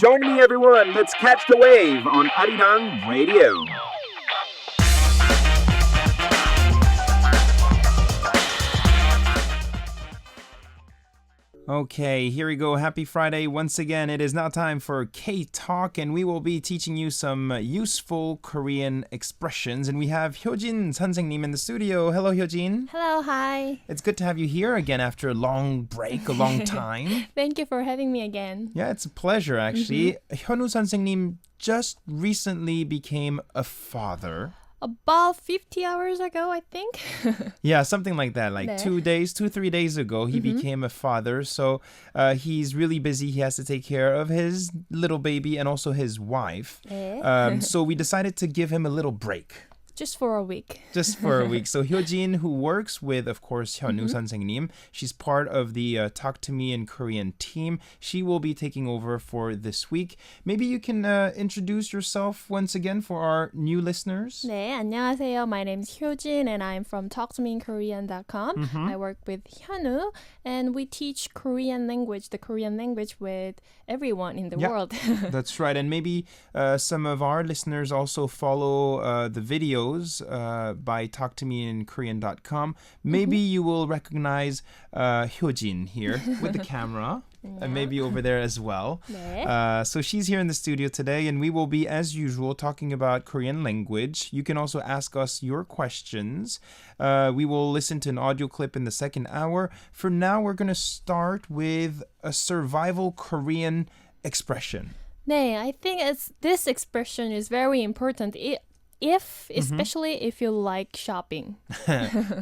Join me, everyone. Let's catch the wave on Arirang Radio. Okay, here we go. Happy Friday once again. It is now time for K-Talk, and we will be teaching you some useful Korean expressions. And we have Hyojin 선생님 in the studio. Hello, Hyojin. Hello, hi. It's good to have you here again after a long break, a long time. Thank you for having me again. Yeah, it's a pleasure, actually. 현우 선생님 just recently became a father. About 50 hours ago, I think. Yeah, something like that. Like 네. 3 days ago, he became a father. So he's really busy. He has to take care of his little baby and also his wife. 네. So we decided to give him a little break. Just for a week. Just for a week. So Hyojin, who works with, of course, 현우 선생님, she's part of the Talk to Me in Korean team. She will be taking over for this week. Maybe you can introduce yourself once again for our new listeners. 네, 안녕하세요. My name is Hyojin and I'm from talktomeinkorean.com. I work with 현우 and we teach Korean language, the Korean language with everyone in the world. That's right. And maybe some of our listeners also follow the videos by talktomeinkorean.com. Maybe you will recognize Hyojin here with the camera. And maybe over there as well. 네. So she's here in the studio today, and we will be, as usual, talking about Korean language. You can also ask us your questions. We will listen to an audio clip in the second hour. For now, we're going to start with a survival Korean expression. 네, I think this expression is very important. Especially if you like shopping.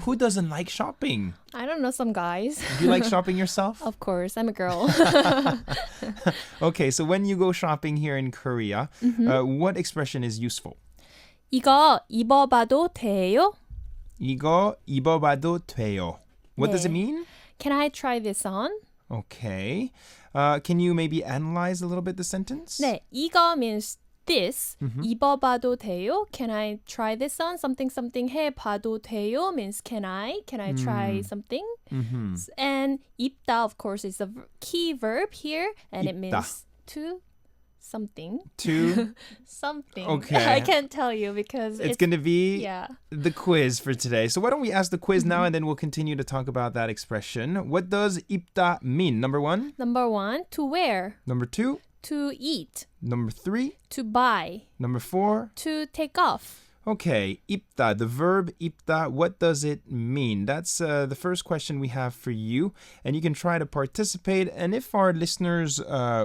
Who doesn't like shopping? I don't know, some guys. Do you like shopping yourself? Of course, I'm a girl. Okay, so when you go shopping here in Korea, what expression is useful? 이거 입어봐도 돼요? 이거 입어봐도 돼요. What does 네. it mean? Can I try this on? Okay. Can you maybe analyze a little bit the sentence? 네, 이거 means this. 입어봐도 돼요? Can I try this on? Something 해봐도 돼요 means can I try something? And 입다, of course, is a key verb here, and it 입다. means to something. To? Something. Okay. I can't tell you because It's going to be yeah. the quiz for today. So why don't we ask the quiz now, and then we'll continue to talk about that expression. What does 입다 mean? Number 1? Number 1, to wear. Number 2? To eat. Number 3? To buy. Number 4? To take off. Okay, 입다, the verb 입다, what does it mean? That's the first question we have for you, and you can try to participate, and if our listeners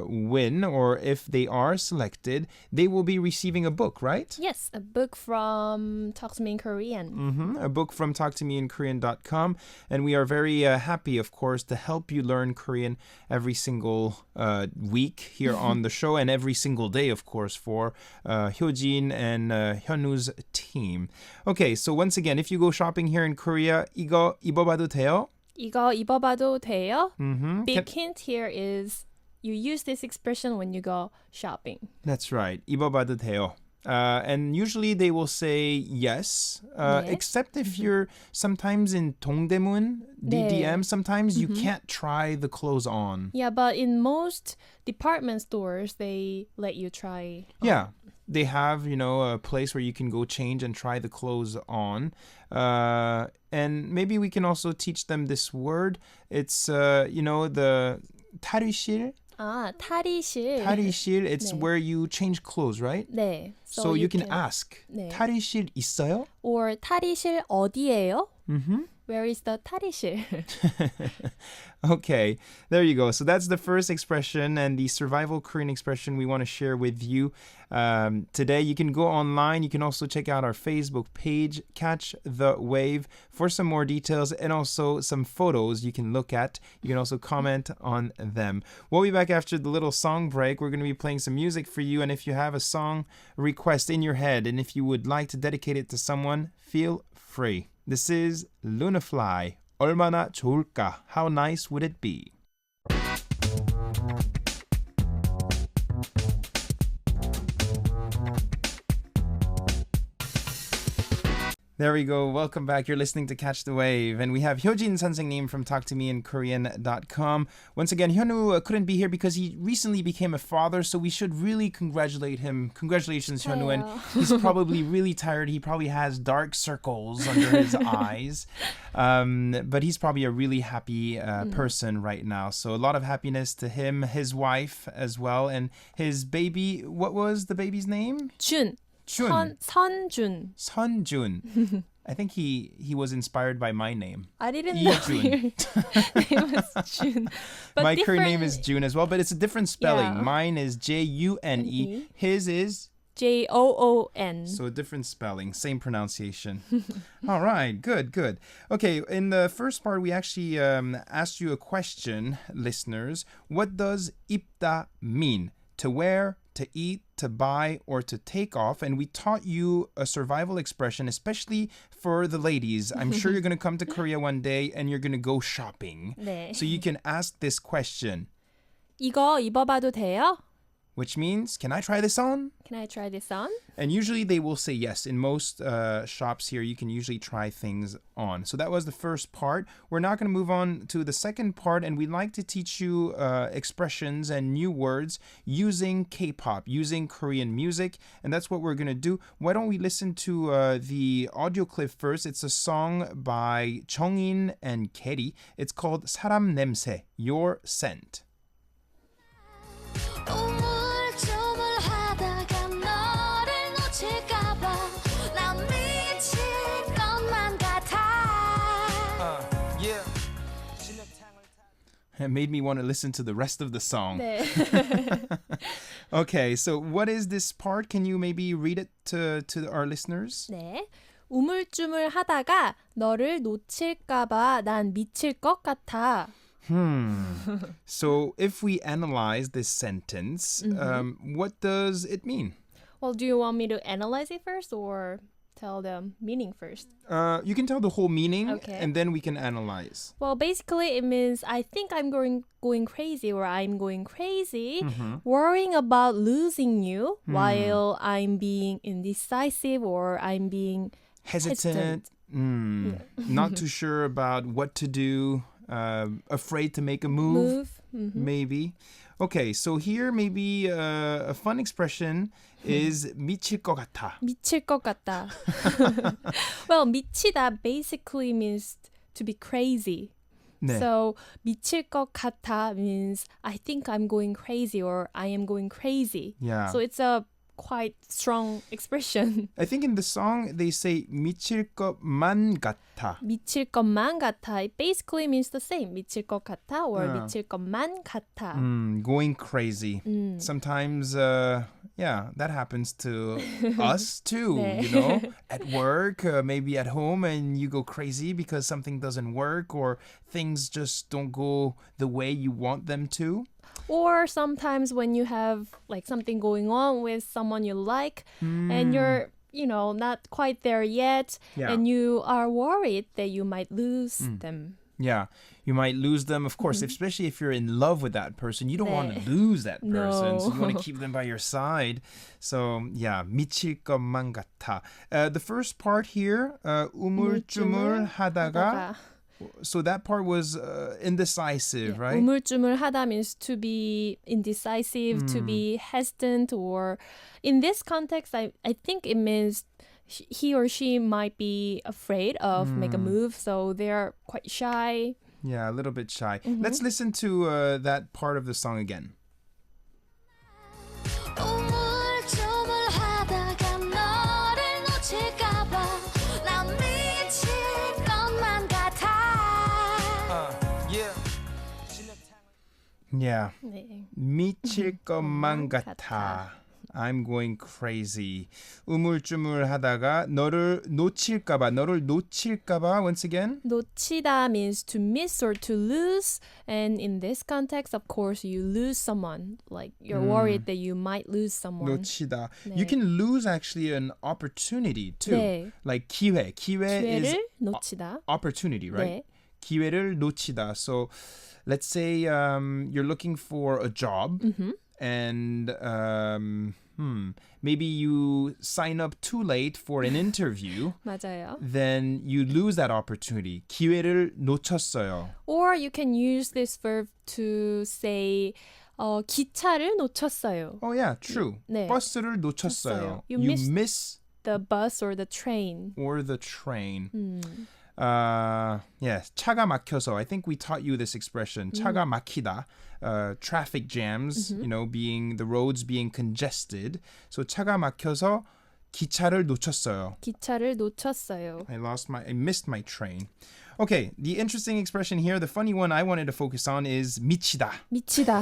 win, or if they are selected, they will be receiving a book, right? Yes, a book from Talk to Me in Korean. A book from talktomeinkorean.com, and we are very happy, of course, to help you learn Korean every single week here on the show, and every single day, of course, for Hyojin and Hyunwoo's team. Okay, so once again, if you go shopping here in Korea, 이거 입어봐도 돼요? 이거 입어봐도 돼요? Big Can- hint here is you use this expression when you go shopping. That's right. 입어봐도 돼요. And usually they will say yes, 네. except if you're sometimes in 동대문, DDM, 네. sometimes you can't try the clothes on. Yeah, but in most department stores, they let you try. Yeah. They have, a place where you can go change and try the clothes on. And maybe we can also teach them this word. It's, the 탈의실. 탈의실. 탈의실, it's 네. where you change clothes, right? 네. So you can ask, 네. 탈의실 있어요? Or 탈의실 어디예요? Mm-hmm. Where is the 탈의실? Okay, there you go. So that's the first expression and the survival Korean expression we want to share with you today. You can go online. You can also check out our Facebook page, Catch the Wave, for some more details and also some photos you can look at. You can also comment on them. We'll be back after the little song break. We're going to be playing some music for you. And if you have a song request in your head and if you would like to dedicate it to someone, feel free. This is Lunafly. 얼마나 좋을까? How nice would it be? There we go. Welcome back. You're listening to Catch the Wave. And we have Hyojin 선생님 from talktomeinkorean.com. Once again, Hyunwoo couldn't be here because he recently became a father, so we should really congratulate him. Congratulations, Hyunwoo. And he's probably really tired. He probably has dark circles under his eyes. But he's probably a really happy person right now. So a lot of happiness to him, his wife as well, and his baby. What was the baby's name? 준. Chun. 선준. Sunjun. I think he was inspired by my name. I didn't know your name was June. But My current name is June as well, but it's a different spelling. Yeah. Mine is June. His is Joon. so different spelling, same pronunciation. All right, good. Okay, in the first part, we actually asked you a question, listeners. What does 입다 mean? To wear, to eat, to buy, or to take off. And we taught you a survival expression, especially for the ladies. I'm sure you're going to come to Korea one day and you're going to go shopping. 네. So you can ask this question, 이거 입어봐도 돼요? which means, can I try this on? Can I try this on? And usually they will say yes. In most shops here, you can usually try things on. So that was the first part. We're now going to move on to the second part, and we'd like to teach you expressions and new words using K-pop, using Korean music, and that's what we're going to do. Why don't we listen to the audio clip first? It's a song by Jongin and Keri. It's called 사람 냄새, Your Scent. 우물쭈물하다가 너를 놓칠까봐 난 미칠 것만 같아. It made me want to listen to the rest of the song. 네. Okay, so what is this part? Can you maybe read it to our listeners? 네. 우물쭈물하다가 너를 놓칠까봐 난 미칠 것 같아. So if we analyze this sentence, what does it mean? Well, do you want me to analyze it first or tell the meaning first? You can tell the whole meaning, Okay. and then we can analyze. Well, basically it means I think I'm going crazy or I'm going crazy, worrying about losing you while I'm being indecisive or I'm being Hesitant, not too sure about what to do, afraid to make a move. Maybe. Okay, so here maybe a fun expression is 미칠 것 같아. 미칠 것 같다. Well, 미치다 basically means to be crazy. 네. So 미칠 것 같아 means I think I'm going crazy or I am going crazy. Yeah. So it's a quite strong expression. I think in the song they say 미칠 것만 같아. 미칠 것만 같아. It basically means the same. 미칠 것 같아 or 미칠 것만 같아. Going crazy. Sometimes, that happens to us too, 네. you know, at work, maybe at home, and you go crazy because something doesn't work or things just don't go the way you want them to. Or sometimes when you have like something going on with someone you like and you're, not quite there yet Yeah. and you are worried that you might lose them. Yeah, you might lose them, of course, especially if you're in love with that person. You don't want to lose that person, so you want to keep them by your side. So, yeah, 미칠 것만 같아. The first part here, 우물쭈물 하다가. So that part was indecisive, right? 우물쭈물하다 means to be indecisive, to be hesitant, or in this context, I think it means he or she might be afraid of make a move, so they're quite shy. Yeah, a little bit shy. Let's listen to that part of the song again. 우물쭈물하다가 너를 놓칠까봐 난 미칠 것만 같아. Yeah. 네. 미칠 것만 같아. I'm going crazy. 우물쭈물 하다가 너를 놓칠까봐. Once again. 놓치다 means to miss or to lose. And in this context, of course, you lose someone. Like you're worried that you might lose someone. 놓치다. 네. You can lose actually an opportunity too. 네. Like 기회. 기회 is 기회를 놓치다. opportunity, right? 네. 기회를 놓치다. So let's say you're looking for a job and maybe you sign up too late for an interview, 맞아요. then you lose that opportunity. 기회를 놓쳤어요. Or you can use this verb to say 기차를 놓쳤어요. Oh yeah, true. 네. 버스를 놓쳤어요. You miss the bus or the train. or the train. Yeah, 차가 막혀서. I think we taught you this expression. 차가 막히다. Traffic jams, being the roads being congested. So 차가 막혀서 기차를 놓쳤어요. 기차를 놓쳤어요. I missed my train. Okay, the interesting expression here, the funny one I wanted to focus on is 미치다. 미치다.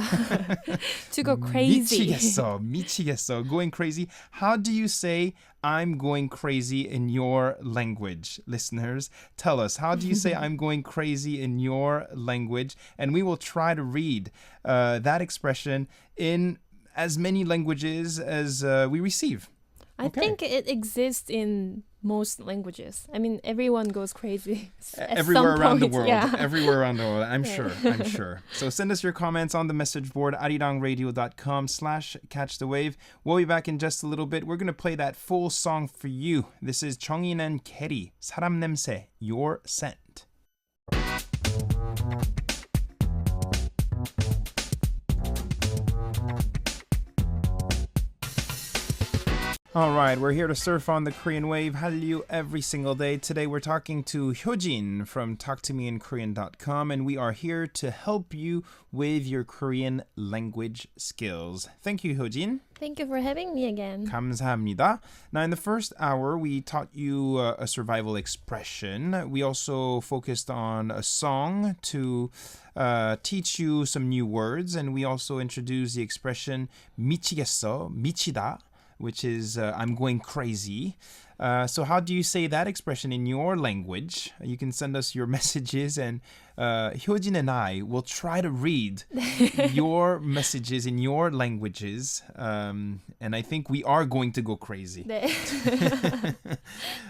To go crazy. 미치겠어. Going crazy. How do you say I'm going crazy in your language? Listeners, tell us. How do you say I'm going crazy in your language? And we will try to read that expression in as many languages as we receive. I think it exists in most languages. I mean, everyone goes crazy at Everywhere some around the point. world. Yeah. Everywhere around the world. I'm sure. So send us your comments on the message board, arirangradio.com/catchthewave. We'll be back in just a little bit. We're going to play that full song for you. This is 정인 and Kerry, 사람 냄새, Your Scent. All right, we're here to surf on the Korean wave. Hallyu every single day. Today we're talking to Hyojin from talktomeinkorean.com, and we are here to help you with your Korean language skills. Thank you, Hyojin. Thank you for having me again. 감사합니다. Now, in the first hour, we taught you a survival expression. We also focused on a song to teach you some new words, and we also introduced the expression 미치겠어, 미치다, which is I'm going crazy. So how do you say that expression in your language? You can send us your messages, and Hyojin and I will try to read your messages in your languages. And I think we are going to go crazy. 네.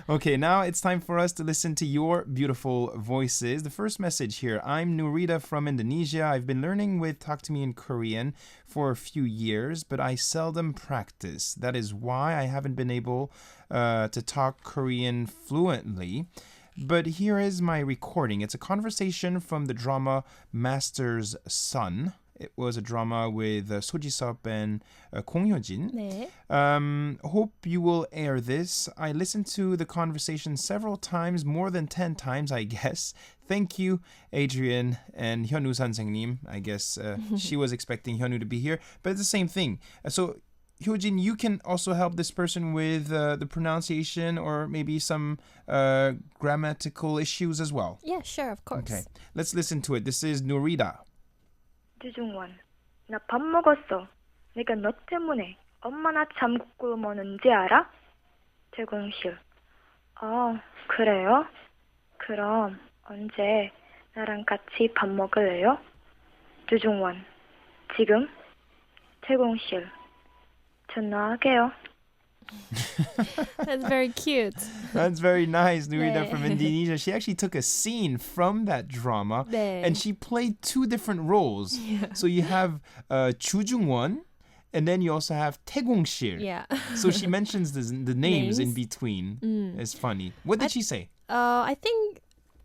Okay, now it's time for us to listen to your beautiful voices. The first message here. I'm Nurita from Indonesia. I've been learning with Talk to Me in Korean for a few years, but I seldom practice. That is why I haven't been able to talk Korean fluently. But here is my recording. It's a conversation from the drama Master's Son. It was a drama with So Ji-sup and Kong Hyo-jin. 네. Hope you will air this. I listened to the conversation several times, more than 10 times, I guess. Thank you, Adrian and Hyunwoo 선생님. I guess she was expecting Hyunwoo to be here, but it's the same thing. So, Hyojin, you can also help this person with the pronunciation or maybe some grammatical issues as well. Yeah, sure, of course. Okay, let's listen to it. This is Nurita. 주중원, 나 밥 먹었어. 내가 너 때문에 얼마나 잠 굶었는지 알아? 대공실. 그래요? 그럼 언제 나랑 같이 밥 먹을래요? 주중원, 지금? 대공실. 전화할게요. That's very cute. That's very nice, Nurita 네. from Indonesia. She actually took a scene from that drama 네. and she played two different roles. Yeah. So you have 주중원 and then you also have 태공실. Yeah. So she mentions the names in Names. between. It's funny. What did she say? I think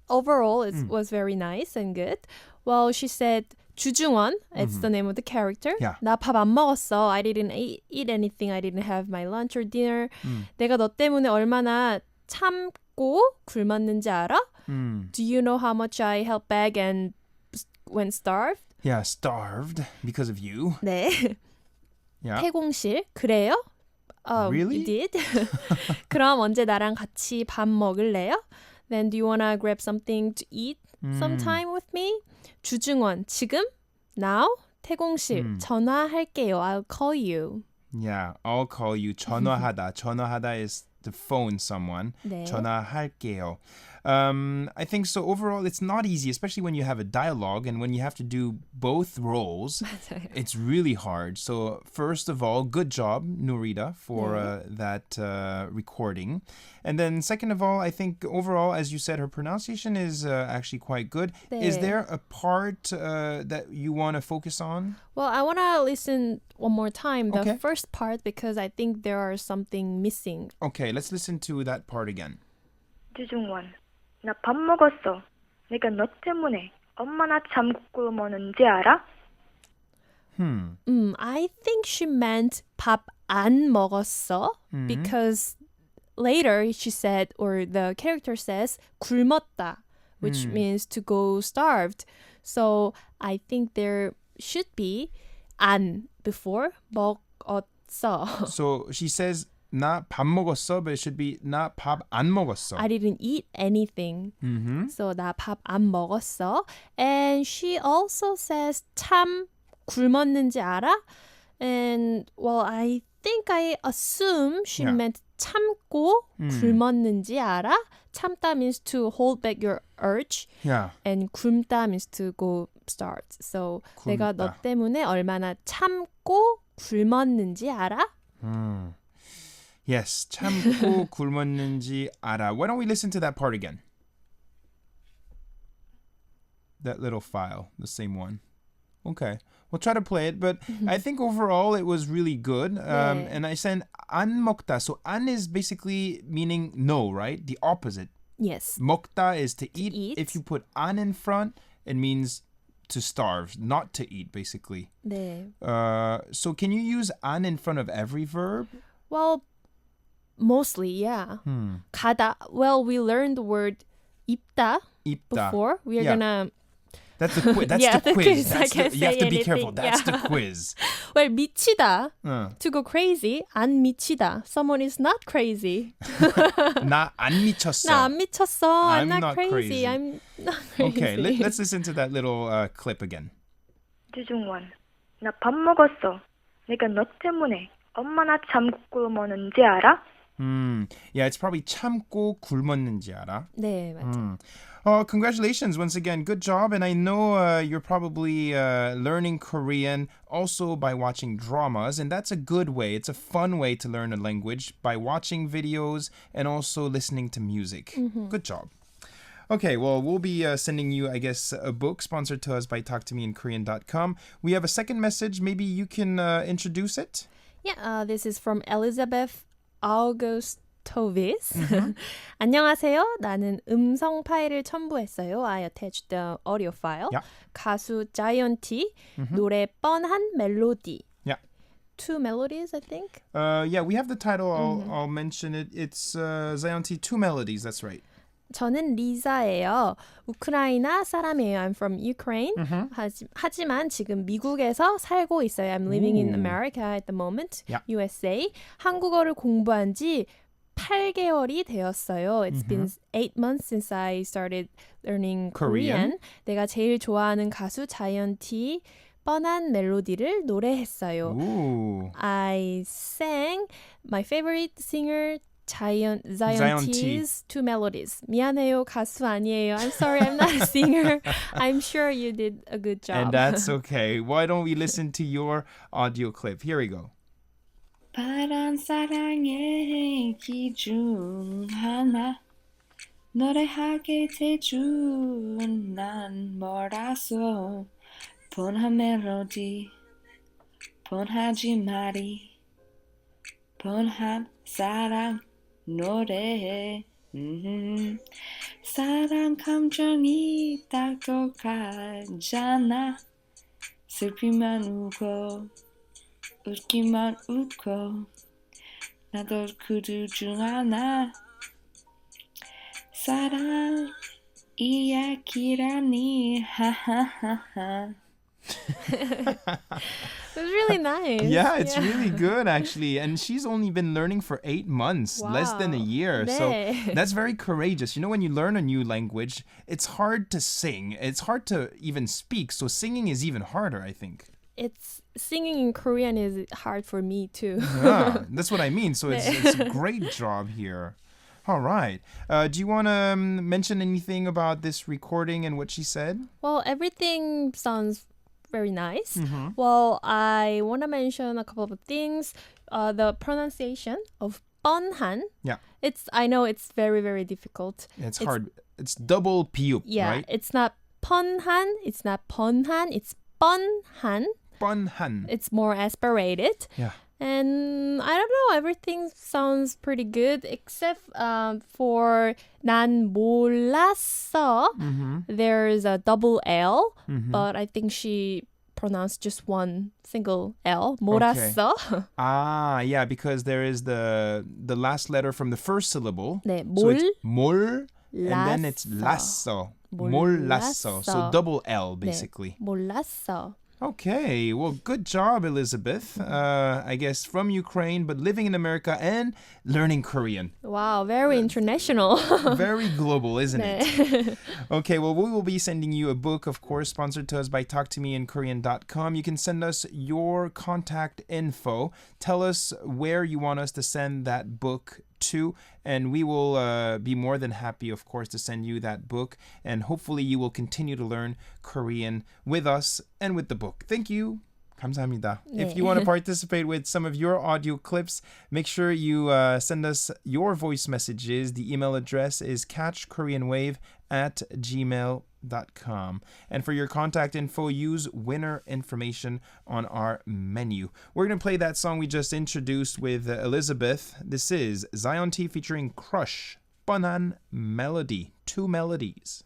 overall it was very nice and good. Well, she said 주중원, it's the name of the character. Yeah. 나 밥 안 먹었어. I didn't eat anything. I didn't have my lunch or dinner. 내가 너 때문에 얼마나 참고 굶었는지 알아? Do you know how much I held back and went starved? Yeah, starved because of you. 네. Yeah. 태공실. 그래요? Really? You did? 그럼 언제 나랑 같이 밥 먹을래요? Then do you wanna grab something to eat sometime with me? 주중원, 지금? Now? 태공실, 전화할게요. I'll call you. Yeah, I'll call you. 전화하다. 전화하다 is to phone someone. 네. 전화할게요. I think so. Overall, it's not easy, especially when you have a dialogue and when you have to do both roles. It's really hard. So first of all, good job, Nurita, for that recording. And then second of all, I think overall, as you said, her pronunciation is actually quite good. Is 네. there a part that you want to focus on? Well, I want to listen one more time, the Okay. first part, because I think there are something missing. Okay, let's listen to that part again. 주중원, 나 밥 먹었어. 내가 너 때문에 얼마나 참 굶었는지 알아? I think she meant 밥 안 먹었어 because later she said, or the character says, 굶었다, which means to go starved. So I think there should be 안 before 먹었어. So she says 나 밥 먹었어, but it should be 나 밥 안 먹었어. I didn't eat anything. So 나 밥 안 먹었어. And she also says 참 굶었는지 알아? And well, I think I assume she Yeah. meant 참고 굶었는지 알아? 참다 means to hold back your urge. Yeah. And 굶다 means to go starve. So 내가 너 굶다. 때문에 얼마나 참고 굶었는지 알아? Yes, 참고 굶었는지 알아. Why don't we listen to that part again? That little file, the same one. Okay, we'll try to play it, but I think overall it was really good. 네. And I said 안 먹다. So 안 is basically meaning no, right? The opposite. Yes. 먹다 is to eat. eat. If you put 안 in front, it means to starve, not to eat, basically. 네. So can you use 안 in front of every verb? Well, mostly, yeah. 가다. Well, we learned the word 입다 입다. before. We are Yeah. gonna. That's the quiz. That's Yeah, the the quiz. quiz. I That's can't you have say to be anything. careful. That's Yeah. the quiz. Well, 미치다. 어. To go crazy. 안 미치다. Someone is not crazy. 나 안 미쳤어. 나 안 미쳤어. I'm I'm not not crazy. crazy. I'm not crazy. Okay, let's listen to that little clip again. 주중원, 나 밥 먹었어. 내가 너 때문에 얼마나 참 굶었는지 알아? Yeah, it's probably 참고 굶었는지 알아. 네, 맞아. Oh, congratulations once again. Good job. And I know you're probably learning Korean also by watching dramas. And that's a good way. It's a fun way to learn a language by watching videos and also listening to music. Good job. Okay, well, we'll be sending you, I guess, a book sponsored to us by talktomeinkorean.com. We have a second message. Maybe you can introduce it? Yeah, this is from Elizabeth Augustovis. 안녕하세요. 나는 음성 파일을 첨부했어요. I attached the audio file. Yeah. 가수 자이언티 노래 뻔한 멜로디. Yeah. 2 melodies, I think. Yeah, we have the title. I'll mention it. It's Zionti 2 Melodies. That's right. 저는 리사예요. 우크라이나 사람이에요. I'm from Ukraine. 하지만 지금 미국에서 살고 있어요. I'm living in America at the moment. Yeah. USA. 한국어를 공부한 지 8개월이 되었어요. It's been 8 months since I started learning Korean. 내가 제일 좋아하는 가수 자이언티 뻔한 멜로디를 노래했어요. Ooh. I sang my favorite singer Zionti. Zionti's 2 melodies. 미안해요, 가수 아니에요. I'm sorry, I'm not a singer. I'm sure you did a good job. And that's okay. Why don't we listen to your audio clip? Here we go. 파란 사랑의 기준 하나 노래하게 돼준 난 몰랐어 뻔한 멜로디 뻔하지 말이 뻔한 사랑 노래 사랑 감정이 딱 똑같잖아 슬피만 울고 웃기만 웃고 나도 그들 중 하나 사랑 이야기라니 하하하하 It was really nice. Yeah, it's really good actually. And she's only been learning for 8 months, less than a Wow. year. So 네. that's very courageous. You know, when you learn a new language, it's hard to sing. It's hard to even speak. So singing is even harder, I think. It's singing in Korean is hard for me too. Yeah, that's what I mean. So it's a great job here. All right. Do you want to mention anything about this recording and what she said? Well, everything sounds very nice. Mm-hmm. Well, I want to mention a couple of things. The pronunciation of 뻔한. Yeah. I know it's very, very difficult. It's hard. It's double piup, Yeah, right? it's not 뻔한, it's not 뻔한, it's 뻔한. 뻔한. It's more aspirated. Yeah. And I don't know, everything sounds pretty good except for 난 몰랐어. Mm-hmm. There's a double L, Mm-hmm. but I think she pronounced just one single L. 몰랐어. Ah, yeah, because there is the last letter from the first syllable. 네, So it's 몰, and then it's 몰랐어. lasso. 몰랐어. So 몰랐어. double L, basically. 몰랐어. Okay, well, good job, Elizabeth. I guess from Ukraine, but living in America and learning Korean. Wow, very international. Very global, isn't it? 네. Okay, well, we will be sending you a book, of course, sponsored to us by talktomeinkorean.com. You can send us your contact info. Tell us where you want us to send that book to, and we will be more than happy, of course, to send you that book. And hopefully you will continue to learn Korean with us and with the book. Thank you. 감사합니다. If you want to participate with some of your audio clips, make sure you send us your voice messages. The email address is catchkoreanwave@gmail.com. And for your contact info, use winner information on our menu. We're going to play that song we just introduced with Elizabeth. This is Zion T featuring Crush, 뻔한 Melody. 2 melodies.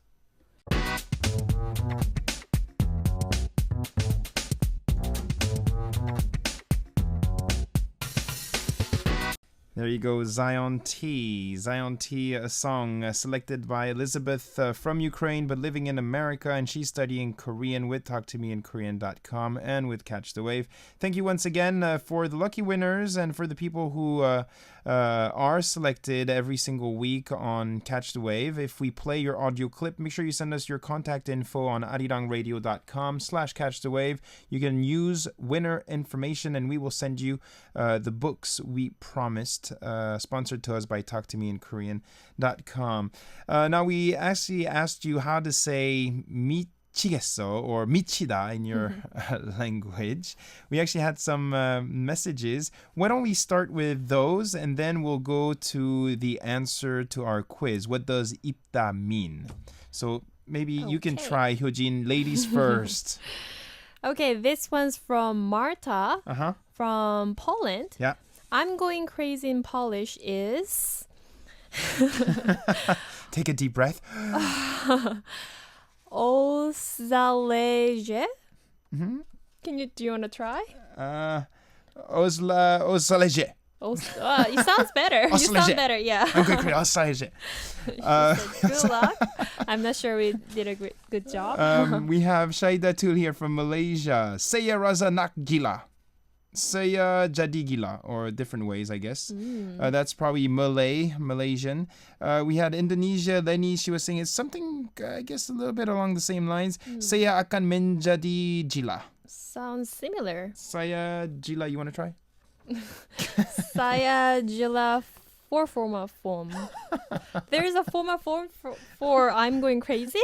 There you go, Zion T. Zion T, a song selected by Elizabeth from Ukraine but living in America, and she's studying Korean with talktomeinkorean.com and with Catch the Wave. Thank you once again for the lucky winners and for the people who are selected every single week on Catch the Wave. If we play your audio clip, make sure you send us your contact info on arirangradio.com/catchthewave. You can use winner information and we will send you the books we promised, sponsored to us by talktomeinkorean.com. Now, we actually asked you how to say 미치겠어 or 미치다 in your language. We actually had some messages. Why don't we start with those and then we'll go to the answer to our quiz. What does 입다 mean? So maybe you can Okay. try, Hyojin. Ladies first. Okay, this one's from Marta Uh-huh. from Poland. Yeah. I'm going crazy in Polish is Take a deep breath. o zależy. Mm-hmm. Do you want to try? Osaleje. You sounds better. You sound Osależy. better, yeah. I'm going crazy. Osaleje. Good luck. I'm not sure we did a good job. We have Shaida Tul here from Malaysia. Saya Raza Nak Gila. Saya Jadi Gila, or different ways, I guess. That's probably Malaysian. We had Indonesia. Lenny, she was saying it's something, I guess, a little bit along the same lines. Saya akan menjadi Gila. Sounds similar. Saya Gila, you want to try? Saya Jila for formal form. There's a formal form for I'm going crazy.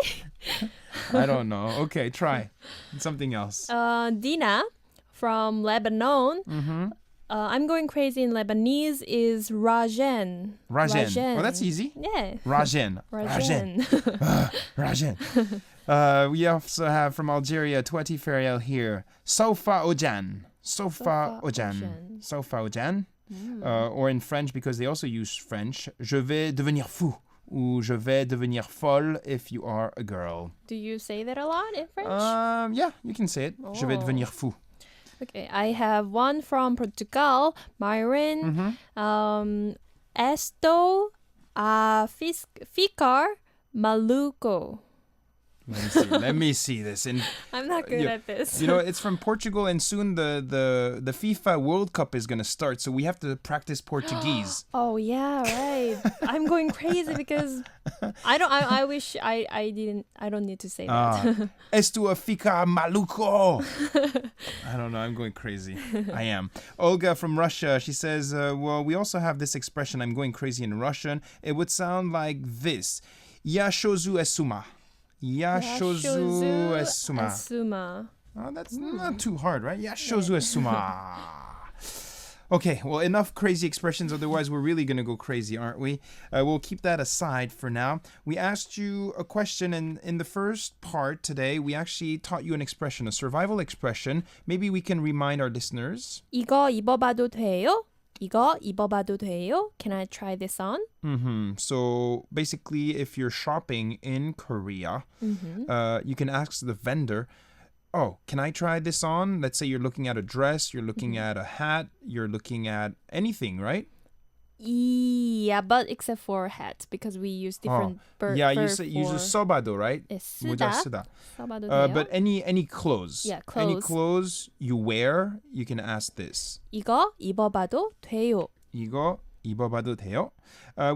I don't know. Okay, try. Something else. Dina from Lebanon. I'm going crazy in Lebanese is Rajen. Rajen. Oh, that's easy. Yeah. Rajen. Rajen. Rajen. We also have from Algeria, Tuati Feriel here. Sofa Ojan. Sofa Ojan. Sofa Ojan. Or in French, because they also use French. Je vais devenir fou. Ou je vais devenir folle if you are a girl. Do you say that a lot in French? Yeah, you can say it. Je vais Oh. devenir fou. Okay, I have one from Portugal, Myron. Estou a ficar maluco. Let me see. Let me see this. And I'm not good yeah, at this. you know, it's from Portugal, and soon the FIFA World Cup is gonna start, so we have to practice Portuguese. Oh yeah, right. I'm going crazy because I wish I don't need to say that. Esto fica maluco. I don't know. I'm going crazy. I am. Olga from Russia. She says, well, we also have this expression, I'm going crazy in Russian. It would sound like this. Ya shozu esuma. Ya shozu esuma. Asuma. Oh, that's not too hard, right? Ya shozu esuma. Okay, well, enough crazy expressions. Otherwise, we're really going to go crazy, aren't we? We'll keep that aside for now. We asked you a question, and in the first part today, we actually taught you an expression, a survival expression. Maybe we can remind our listeners. 이거 입어봐도 돼요? 이거 입어봐도 돼요? Can I try this on? So basically, if you're shopping in Korea, you can ask the vendor, oh, can I try this on? Let's say you're looking at a dress, you're looking at a hat, you're looking at anything, right? Yeah, but except for hats because we use different Yeah, you verb say you for use 써봐도, right? 쓰다. 쓰다. 써봐도 돼요? But any clothes. Yeah, Any clothes. clothes you wear, you can ask this. 이거 입어봐도 돼요? 이거 입어봐도 돼요?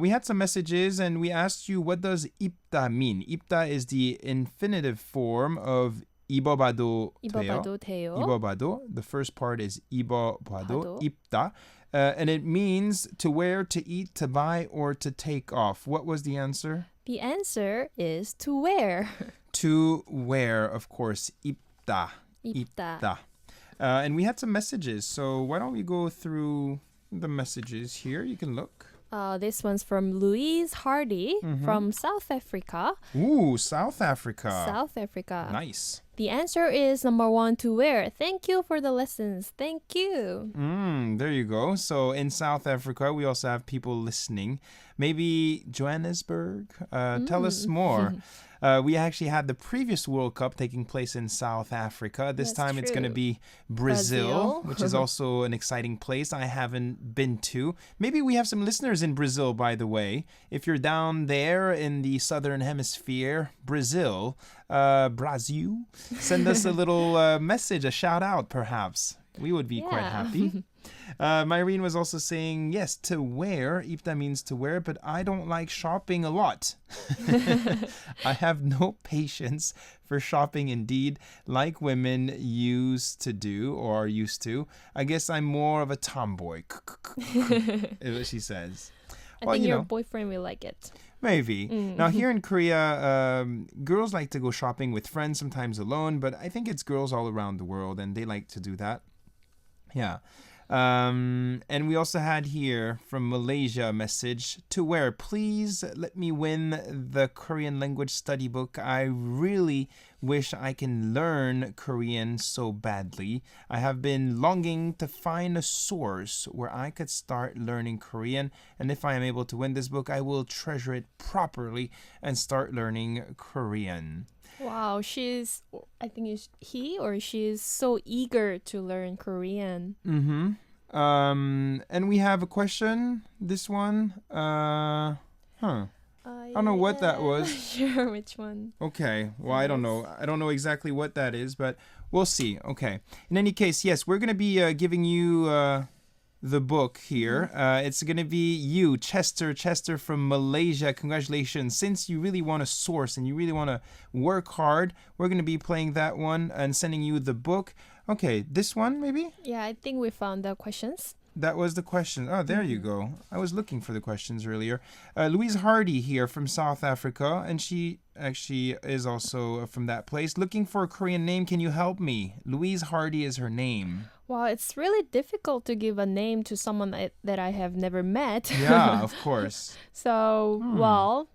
We had some messages and we asked you, what does 입다 mean? 입다 is the infinitive form of 입어봐도 돼요. 입어봐도 돼요? 입어봐도. The first part is 입어봐도, 봐도. 입다. And it means to wear, to eat, to buy, or to take off. What was the answer? The answer is to wear. To wear, of course. 입다. 입다. And we had some messages, so why don't we go through the messages here? You can look. This one's from Louise Hardy from South Africa. Ooh, South Africa. South Africa. Nice. The answer is number 1, to wear. Thank you for the lessons. Thank you. There you go. So in South Africa, we also have people listening. Maybe Johannesburg. Tell us more. We actually had the previous World Cup taking place in South Africa. This That's time it's going to true. be Brazil, Brazil. which is also an exciting place I haven't been to. Maybe we have some listeners in Brazil, by the way. If you're down there in the southern hemisphere, Brazil, send us a little message, a shout out perhaps. We would be quite happy. Myrene was also saying, yes, to wear. Ipta means to wear, but I don't like shopping a lot. I have no patience for shopping indeed, like women used to do or are used to. I guess I'm more of a tomboy, is what she says. I think your boyfriend will like it. Maybe. Now, here in Korea, girls like to go shopping with friends, sometimes alone, but I think it's girls all around the world, and they like to do that. Yeah. And we also had here from Malaysia a message, to wear. Please let me win the Korean language study book. I really wish I can learn Korean so badly. I have been longing to find a source where I could start learning Korean. And if I am able to win this book, I will treasure it properly and start learning Korean. Wow, I think he or she is so eager to learn Korean. And we have a question. This one. I don't know what that was. Sure, which one? Okay. Well, I don't know. I don't know exactly what that is, but we'll see. Okay. In any case, yes, we're going to be giving you the book here. It's going to be you, Chester from Malaysia. Congratulations. Since you really want to source and you really want to work hard, we're going to be playing that one and sending you the book. Okay, this one maybe? Yeah, I think we found the questions. That was the question. Oh, there you go. I was looking for the questions earlier. Louise Hardy here from South Africa, and she actually is also from that place. Looking for a Korean name. Can you help me? Louise Hardy is her name. Wow, it's really difficult to give a name to someone that I have never met. Yeah, of course. So, well...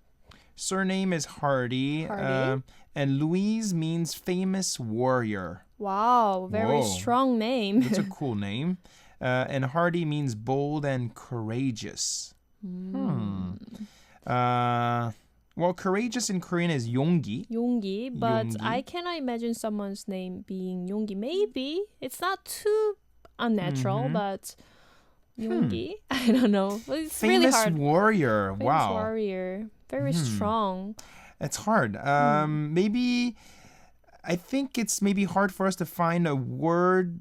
Surname is Hardy. And Louise means famous warrior. Wow, very strong name. It's a cool name. And Hardy means bold and courageous. Well, courageous in Korean is 용기. 용기, but 용기. I cannot imagine someone's name being 용기. Maybe. It's not too unnatural, but 용기? I don't know. Well, it's Famous really hard. warrior. Famous Wow. warrior. Very strong. It's hard. Maybe I think it's maybe hard for us to find a word.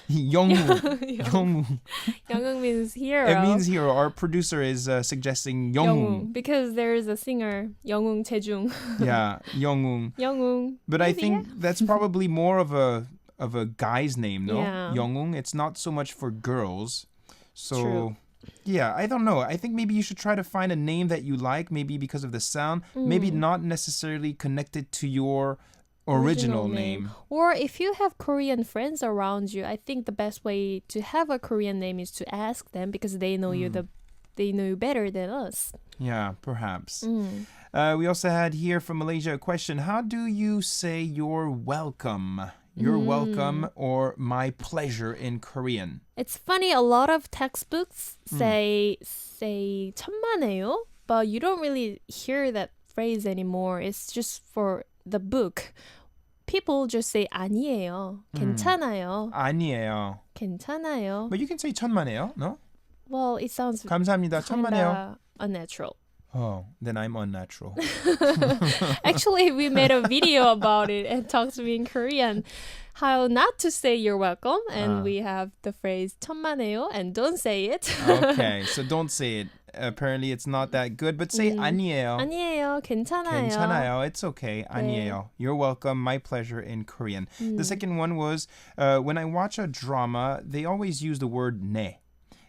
영웅. 영웅. 영웅 means hero. It means hero. Our producer is suggesting 영웅. Because there is a singer, 영웅 재중. Yeah, 영웅. 영웅. But I Maybe, think yeah. that's probably more of a guy's name, no? Yeah. 영웅. It's not so much for girls. So True. yeah, I don't know. I think maybe you should try to find a name that you like, maybe because of the sound, maybe not necessarily connected to your original name. Or if you have Korean friends around you, I think the best way to have a Korean name is to ask them because they know they know you better than us. Yeah, perhaps. We also had here from Malaysia a question. How do you say you're welcome? You're welcome or my pleasure in Korean? It's funny, a lot of textbooks say 천만에요, but you don't really hear that phrase anymore. It's just for the book. People just say 아니에요. 괜찮아요. 아니에요. 괜찮아요. But you can say 천만에요, no? Well, it sounds 감사합니다. 천만에요. kinda unnatural. Oh, then I'm unnatural. Actually, we made a video about it and talked to me in Korean. How not to say you're welcome, and we have the phrase 천만에요, and don't say it. Okay, so don't say it. Apparently, it's not that good, but say 아니에요. 아니에요, 괜찮아요. 괜찮아요. It's okay. 아니에요. You're welcome. My pleasure in Korean. The second one was when I watch a drama, they always use the word 네.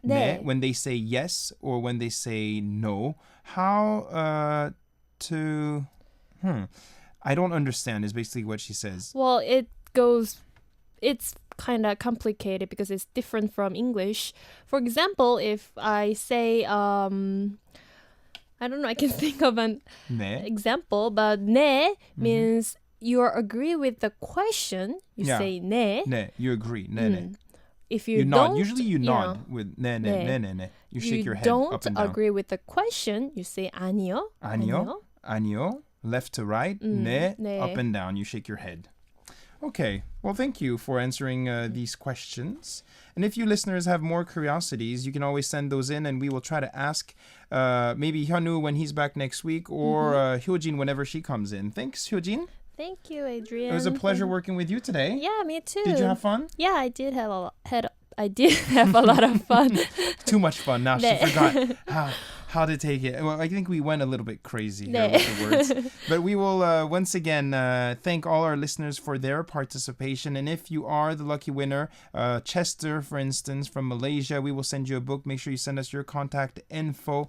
네. When they say yes or when they say no. How to... I don't understand is basically what she says. Well, it's kind of complicated because it's different from English. For example, if I say, I don't know, I can think of an 네. example, but 네 means you agree with the question. You Yeah. say 네. 네. You agree. 네, 네. If you You don't, nod. Usually you know, nod with 네, 네, 네. 네, 네, 네. You shake your head don't up and down. agree with the question, you say 아니요. 아니요. 아니요. Left to right. 네. 네. Up and down. You shake your head. Okay. Well, thank you for answering these questions. And if you listeners have more curiosities, you can always send those in and we will try to ask maybe Hyunwoo when he's back next week or Hyojin whenever she comes in. Thanks, Hyojin. Thank you, Adrian. It was a pleasure working with you today. Yeah, me too. Did you have fun? Yeah, I did have a lot of fun. Too much fun. Now she 네. forgot how to take it. Well, I think we went a little bit crazy here 네. with the words. But we will once again thank all our listeners for their participation. And if you are the lucky winner, Chester, for instance, from Malaysia, we will send you a book. Make sure you send us your contact info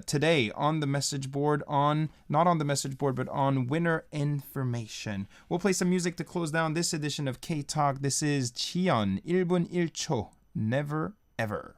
today on the message board, not on the message board, but on winner information. We'll play some music to close down this edition of K-Talk. This is Chiyeon, 1분 1초, Never Ever.